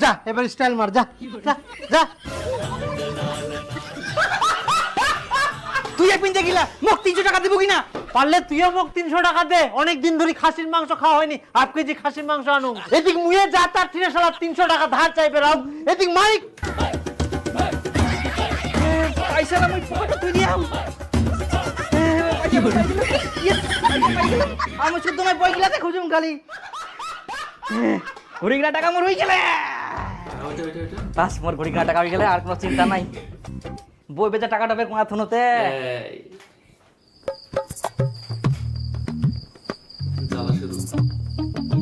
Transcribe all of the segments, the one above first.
যা এবার স্টাইল মার, যা যা যা। তুই পিনতে গিলা মোক 300 টাকা দিব কিনা? পারলে তুইও মোক 300 টাকা দে, অনেক দিন ধরে খাসির মাংস খাওয়া হয়নি, 1/2 কেজি খাসির মাংস আনো। এদিক মুয়ে যা তার ঠিনে শালা 300 টাকা ধার চাইবে রাও। এদিক মাইক পয়সা না মই পকেটে তুই দিয়াম। আমি শুদ্ধ নয় বই গিলাতে খুঁজুম খালি। ঘড়ি গিলা টাকা মোর হয়ে গেলে বাস, মোর ঘড়ি গিলা টাকা হয়ে গেলে আর কোনো চিন্তা নাই। বই বেচা টাকাটা বের কোনা থনতে জ্বালা শুরু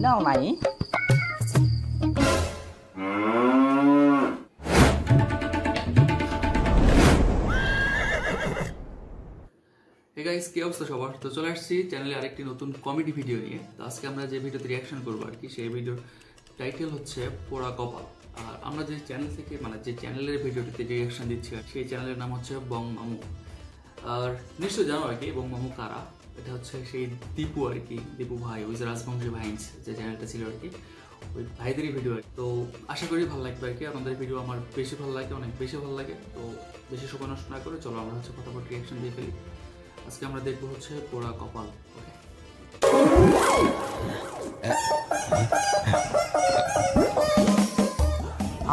নাও নাই। হে গাইস, কি অবস্থা সবার? তো চলে আসছি চ্যানেলে আরেকটি নতুন কমেডি ভিডিও নিয়ে। তো আজকে আমরা যে ভিডিওতে রিয়াকশন করবো আর কি, সেই ভিডিওর টাইটেল হচ্ছে পোড়া কপাল। আর আমরা যে চ্যানেল থেকে মানে যে চ্যানেলের ভিডিওটিতে রিয়াকশন দিচ্ছি সেই চ্যানেলের নাম হচ্ছে বং মামু। আর নিশ্চয়ই জানো আর কি বং মামু কারা। এটা হচ্ছে সেই দীপু আর কি, দীপু ভাই, ওই যে রাজবংশী ভাইন্স যে চ্যানেলটা ছিল আর কি, ওই ভাইদেরই ভিডিও। তো আশা করি ভালো লাগবে আর কি। আপনাদের ভিডিও আমার বেশি ভালো লাগে, অনেক বেশি ভালো লাগে। তো বেশি সময় নষ্ট না করে চলো আমরা হচ্ছে ফটাফট রিয়াকশন দিয়ে ফেলি। আজকে আমরা দেখবো হচ্ছে পোড়া কপাল। ওকে,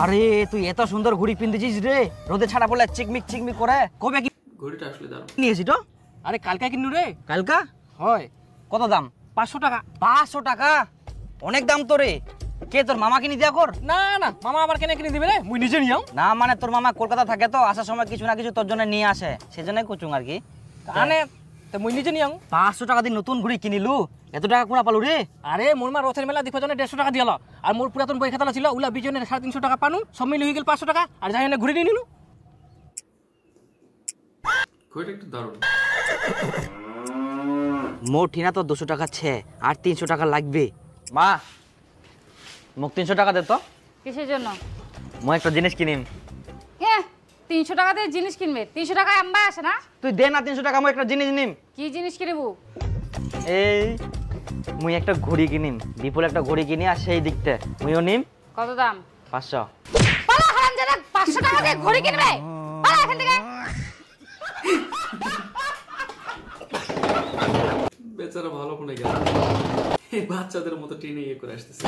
আরে তুই এত সুন্দর ঘড়ি পিনতেছিস রে, রোদে ছাড়া পড়লে চিকমিক চিকমিক করে। কবে কি ঘড়িটা আসলে দাঁড়াও নিয়েছি তো? আরে কালকা কিনু রে। কালকা? হয়। কত দাম? 500 টাকা। 500 টাকা? অনেক দাম তো রে। কে তোর মামা কিনে দিয়া কর? না না, মামা আবার কেন কিনে দিবে রে? মুই নিজে নিয়াও। না মানে তোর মামা কলকাতা থাকে তো, আসার সময় কিছু না কিছু তোর জন্য নিয়ে আসে, সেজন্যই কুচুং আর কি। আনে তো মুই নিজে নিয়াও। 500 টাকা দিয়ে নতুন ঘড়ি কিনিলু, এত টাকা কোনা পালু রে? আরে মোর মা রথের মেলা দেখো জন্য 150 টাকা দিয়াল। আর মোর পুরাতন বই খাতা ছিল ওলা বিজনের 350 টাকা পানু, সব মিলে হয়ে গেল 500 টাকা। আর যাই না ঘুরে নিয়ে নিলু। ঘড়িটা একটু দারুণ। মোর ঠিনা তো 200 টাকা ছে, আর 300 টাকা লাগবে। মা মোক 300 টাকা দে তো। কিসের জন্য? মই একটা জিনিস কিনিম। হ্যাঁ 300 টাকা দিয়ে জিনিস কিনবে? 300 টাকায় আম্বা আসে না? তুই দে না 300 টাকা, মই একটা জিনিস নিম। কি জিনিস কিনবো? এই মুই একটা ঘড়ি কিনিম, বিপুল একটা ঘড়ি কিনি, আর সেই দিকতে মুইও নিম। কত দাম? 500। পালা হারামজাদা, 500 টাকা দিয়ে ঘড়ি কিনবে? পালা এখান থেকে। বেচারা ভালো করে গেল, এই বাচ্চাদের মতো টেনে ইয়ে করে আসতেছে।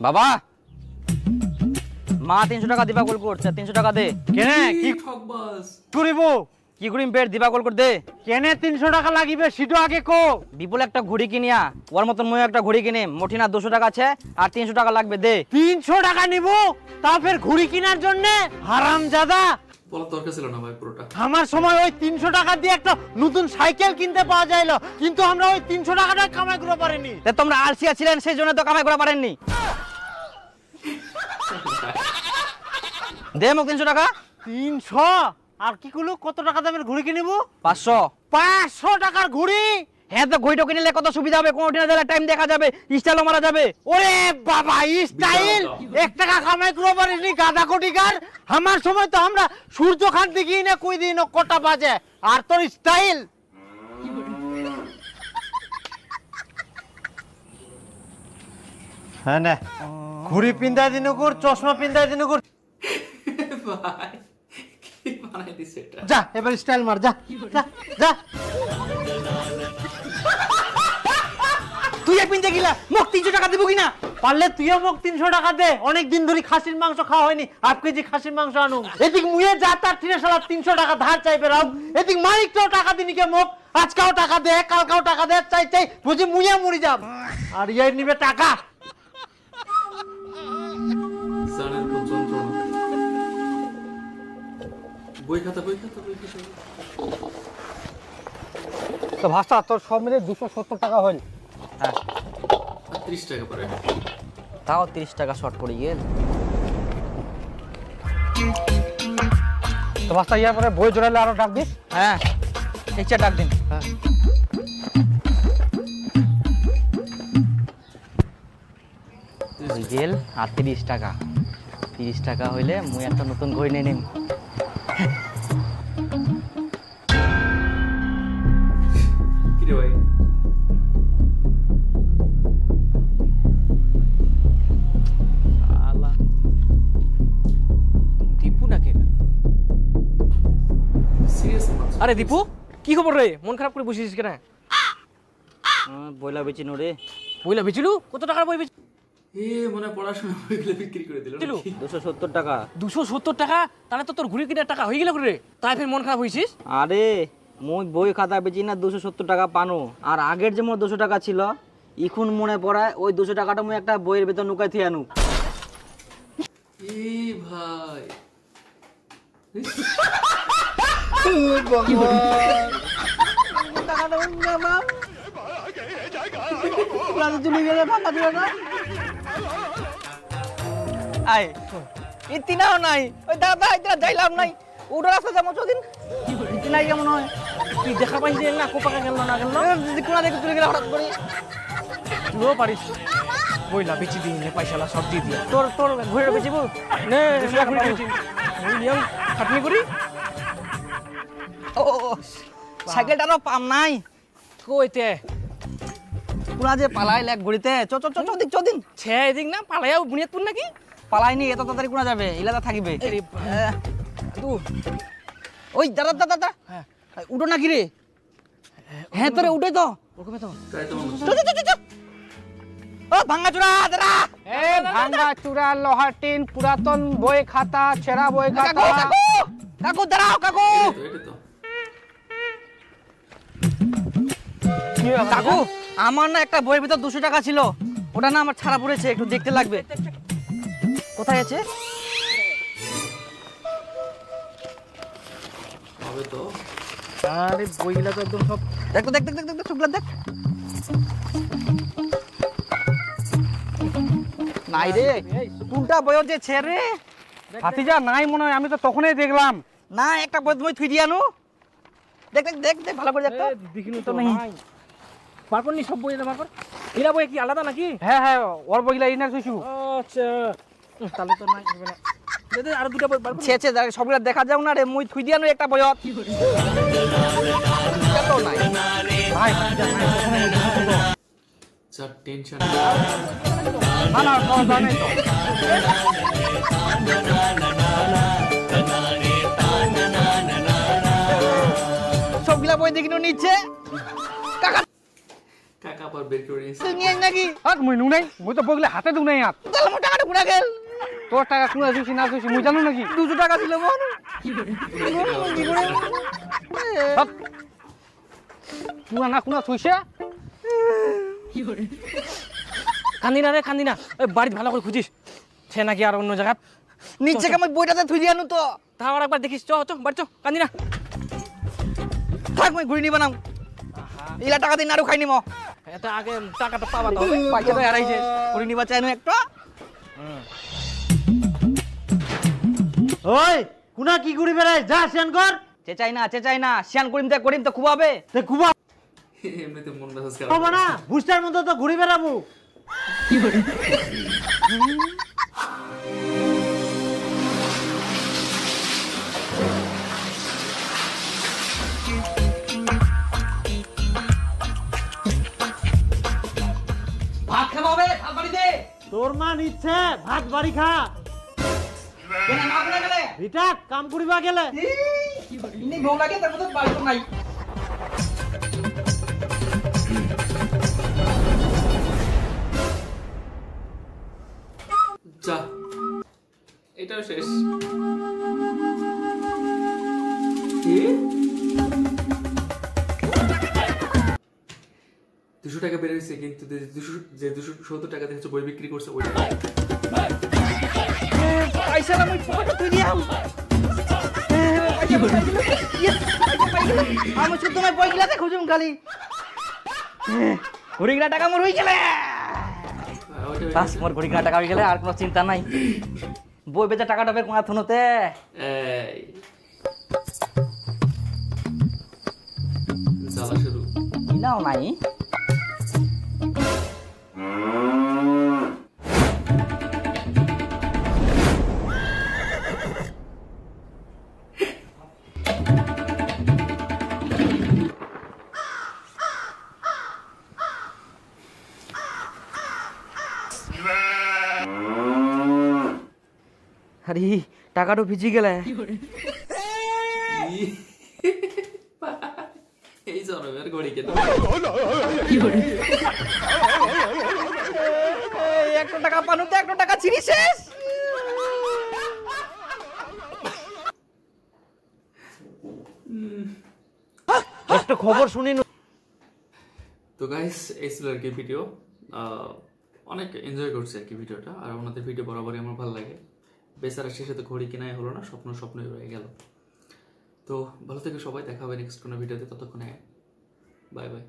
বাবা মা 300 টাকা দিবা কল করছে, 300 টাকা দে। কেনে কি ঠকবাস করিব? কি করিম বের দিবা কল কর দে। কেনে 300 টাকা লাগিবে সিটো আগে কো। বিপুল একটা ঘড়ি কিনিয়া, ওর মতন মই একটা ঘড়ি কিনে, মোটিনা 200 টাকা আছে আর 300 টাকা লাগবে দে। 300 টাকা নিব তা ফের ঘড়ি কেনার জন্য? হারামজাদা, বলার দরকার ছিল না ভাই পুরোটা। আমার সময় ওই 300 টাকা দিয়ে একটা নতুন সাইকেল কিনতে পাওয়া যাইলো, কিন্তু আমরা ওই 300 টাকাটা কামাই করতে পারিনি। তোমরা আলসিয়া ছিলেন, সেই জন্য তো কামাই করতে পারেননি। দে মোক 300 টাকা। 300? আর কি কইলো কত টাকা দামের ঘড়ি কিনিব? 500। 500 টাকার ঘড়ি? হ্যাঁ তো ঘড়িটা কিনলে কত সুবিধা হবে, কোন দিনে দিলে টাইম দেখা যাবে, স্টাইলও মারা যাবে। ওরে বাবা স্টাইল 1 টাকা কামাই করতে পারিনি গাদা কোটিকার। আমার সময় তো আমরা সূর্য খান দেখি না কই দিন কটা বাজে, আর তোর স্টাইল। হ্যাঁ না ঘড়ি পিন্দাই দিন কর, চশমা পিন্দাই দিন কর। ভাই কি বানাই দিছে এটা? যা এবার স্টাইল মার, যা যা যা। তুই পিনতে গিলা মোক 300 টাকা দিব কিনা? পারলে তুইও মোক 300 টাকা দে, অনেক দিন ধরে খাসির মাংস খাওয়া হয়নি, 1/2 কেজি খাসির মাংস আনো। এদিক মুয়ে যা তার ঠিনে শালা 300 টাকা ধার চাইবে রাও। এদিক মালিকটাও টাকা দিনি কে মোক, আজকাও টাকা দে, কালকাও টাকা দে, চাই চাই বুঝি মুয়ে মরি যাব। আর ইয়াই নিবে টাকা। জানের কোন যন্ত্রণা। বই খাতা তো ভাষা তোর সব মিলে 270 টাকা হল। হ্যাঁ 30 টাকা পড়ে। তাও 30 টাকা শর্ট পড়ে গেল। তো ভাষা ইয়ার পরে বই জোড়ালে আরো ডাক দিস। হ্যাঁ ইচ্ছা ডাক দিন। হ্যাঁ গেল আর 30 টাকা। 30 টাকা হইলে মুই একটা নতুন ঘড়ি নিয়ে নিম। কি রে ভাই? আল্লাহ আরে দীপু কি খবর রে, মন খারাপ করে বসেছিস কেন? বইলা বেচি নো রে। বইলা বেচিলু? কত টাকার বই বেচিলু? মনে হয় পড়াশোনা হয়ে গেলে বিক্রি করে দিল নাকি? 270 টাকা। 270 টাকা? তাহলে তো তোর ঘুরে কিনার টাকা হয়ে গেল রে, তাই ফের মন খারাপ হয়েছিস? আরে মই বই খাতা বেচি না 270 টাকা পানো, আর আগের যে মোর 200 টাকা ছিল এখন মনে পড়ায় ওই 200 টাকাটা মই একটা বইয়ের ভেতর নুকাই থিয়ে আনু। ভাই আয় ইতিনাও নাই, ওই দাদা ইতিনা যাইলাম নাই, ওটা রাস্তা যাবো চদিন ইতিনাই কেমন হয় তুই দেখা পাইছিস না কোপাকা গেল না গেল? কোনা দেখে তুলে গেলে হঠাৎ করে। তুইও পারিস, বইলা বেচি দিই নে, পয়সালা সব দিয়ে দিয়া। তোর তোর ঘুরে বেচিব নে ঘুরে বেচি, ওই নিয়ম খাটনি করি। ও সাইকেলটারও পাম নাই, কইতে কোনা যে পালাই লেক ঘুরিতে চ চ চ চদিন চদিন। ছে এদিক না পালাইও বুনিয়াদপুর নাকি? পালাইনি এত তাড়াতাড়ি কোনা যাবে, ইলাদা থাকিবে। আরে তুই ওই দাদা দাদা দাদা হ্যাঁ উঠো নাকি রে? হ্যাঁ তোরে উঠে তো ওরকমই তো। তাই তো মনে চ চ চ চ ও ভাঙা চূড়া দাদা। এ ভাঙ্গা চূড়া লোহার টিন পুরাতন বই খাতা ছেঁড়া বই কাকু খাতা কাকু কাকু দাঁড়াও কাকু। এটা তো কাকু আমার না একটা বইয়ের ভিতর 200 টাকা ছিল, ওটা না আমার ছাড়া পড়েছে, একটু দেখতে লাগবে। কোথায় আছে? হবে তো। আরে বইগুলা তো একদম সব দেখ তো দেখ দেখ দেখ দেখ সবগুলা দেখ। নাই রে, কোনটা বইয়ের যে ছেড়ে ভাতিজা নাই মনে হয়, আমি তো তখনই দেখলাম। না একটা বই তুমি থুই দিয়ানো। দেখ দেখ দেখ দেখ ভালো করে দেখ তো। দেখিনি তো নাই। বার কর নি সব বই বার কর। এরা বই কি আলাদা নাকি? হ্যাঁ হ্যাঁ ওর বইগুলা ইনার শুইছু। আচ্ছা তাহলে তো নাই হবে না। দে দে আর দুটো বই বার কর। ছে ছে দেখ সবগুলা দেখা যাও না রে, মুই থুই দিয়ানো একটা বইয়ত। এত নাই। ভাই ভাতিজা নাই তখনই দেখলাম তো। যা টেনশন। না না খাওয়া দাওয়া নেই তো। সবগুলা বই দেখিনো নিচ্ছে কাকা কাকা আবার বের করে নিয়েছে। তুই নিয়ে নাকি? আর মুই নু নাই, মুই তো বইগুলা হাতে দু নাই আর। তাহলে মোর টাকাটা পুরা গেল। তোর টাকা কোনা শুইছি না শুইছি মুই জানো নাকি? 200 টাকা ছিল মন। কোনা না কোনা শুইছে। কান্দি না রে কান্দি না, ওই বাড়িতে ভালো করে খুঁজিস সে নাকি আর অন্য জায়গা। নিচে কেমন বইটাতে থুই দিয়ানো তো। তাও আর একবার দেখিস, চ চ বাড়ি চ, কান্দি না। থাক মই ঘুরি নিবা নাও, ইলা টাকা দিন আরো খাই নিমো। এত আগে টাকাটা পাবা তো হবে। পয়সা তো হারাইছে, ঘুরি নিবা চাইনো একটা। ওই কুনা কি করি বেড়াই যা সেন কর চেচাই না শিয়ান করিম তো খুবাবে। তে কুবা এমনিতে মন মেজাজ খারাপ। হবে না, বুস্টার মতো তো ঘুরি বেড়াবো। ভাত খাওয়া হবে, ভাত বাড়ি দে। তোর মা নিচ্ছে ভাত বাড়ি খা। কেন না বলে গেলে রিটা কাম করিবা গেলে ইনি বউ লাগে তার মতো বাড়ি তো নাই। যা এটাও শেষ। কি 200 টাকা বেড়ে গেছে, কিন্তু যে 270 টাকা দিয়ে বই বিক্রি করছে ওইটা পয়সা না মই পকেটে তুই দিয়াম। আমি শুধু তোমার বই গিলাতে খুঁজুম খালি। ঘুরি গিলা টাকা মোর হয়ে গেলে ওইটা বাস, মোর ঘুরি গিলা টাকা হয়ে গেলে আর কোনো চিন্তা নাই। বই বেচা টাকাটা বের কোনা থুনতে এই জ্বালা শুরু। ইনাও নাই। আরে টাকাটা ভিজি গেলে। এই জনমের ঘড়ি কেন? এই 1 টাকা পানু তো 1 টাকা ছিঁড়ি শেষ। একটা খবর শুনি তো গাইস এই ছিল আর কি ভিডিও। অনেক এনজয় করছি আর কি ভিডিওটা, আর ওনাদের ভিডিও বরাবরই আমার ভালো লাগে। বেচারা শেষে তো ঘড়ি কেনাই হলো না, স্বপ্নই রয়ে গেল। তো ভালো থেকে সবাই, দেখা হবে নেক্সট কোনো ভিডিওতে, ততক্ষণে বাই বাই।